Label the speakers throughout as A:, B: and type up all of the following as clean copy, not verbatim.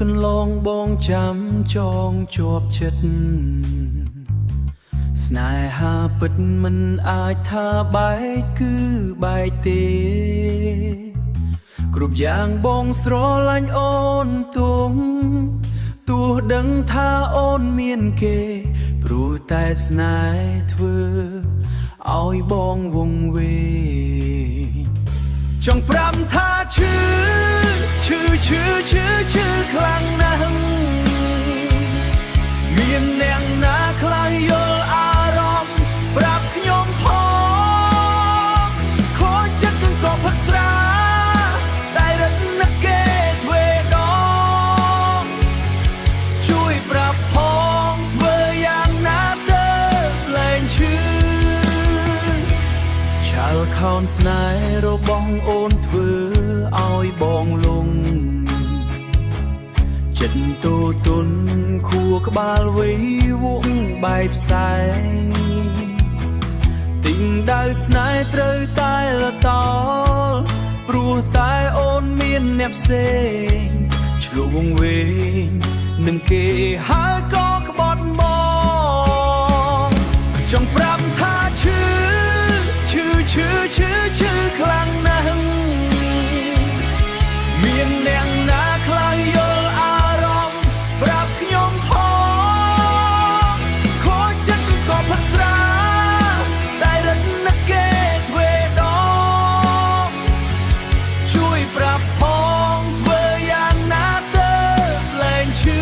A: កន្លងបងចាំចងជាប់ចិត្តស្នេហាពិតមិនអាចថាបែកគឺបែកទេគ្រប់យ៉ាងបងស្រឡាញ់អូនទុំទោះដឹងថាអូនមានគេព្រោះតែស្នេហ៍ធ្វើឲ្យបងវង្វេងចង់ប្រាំថាឈឺខ្លាំងណាស់មានអ្នកណាខ្លះយល់អារម្មណ៍ប្រាប់ខ្ញុំផងខូចចិត្តគឺក៏ផឹកស្រាតែរត់ណាស់គេធ្វើដងជួយប្រាប់ផងធ្វើយ៉ាងណាទៅលែងឈឺឆាលខោនស្នេហ៍របស់អូនធ្វើឲ្យបងលងចិត្តទូទុនខួរក្បាលវៃវងបែបផ្សែងទិញដៅស្នេហ៍ត្រូវតែលតលព្រោះតែអូនមានអ្នកផ្សេងឆ្លុះវងវែងនឹងគេហើយក៏ក្បត់មកចង់ប្រាប់ថាឈឺខ្លាំងណាស់មានអ្នកណាខ្លះយល់អារម្មណ៍ប្រាប់ខ្ញុំផងខូចចិត្តគឺក៏ផឹកស្រាតែរត់ណាស់គេធ្វើដងជួយប្រាប់ផងធ្វើយ៉ាងណាទៅលែងឈឺ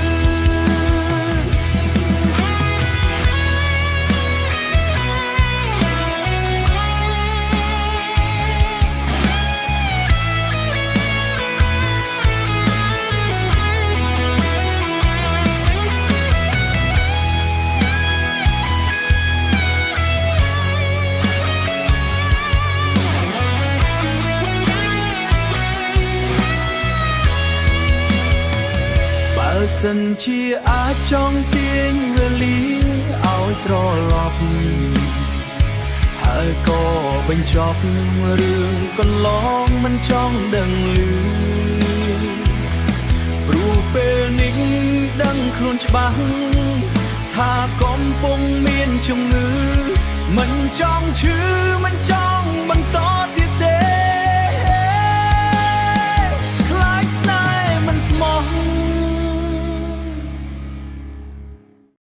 A: សិនជាអាចចង់ទាញវេលាឲ្យត្រឡប់ហើយក៏បញ្ចប់រឿងកន្លងមិនចង់ដឹងឮព្រោះពេលនេះដឹងខ្លួនច្បាស់ថាកំពុងមានជំងឺមិនចង់ឈឺមិនចង់បន្ត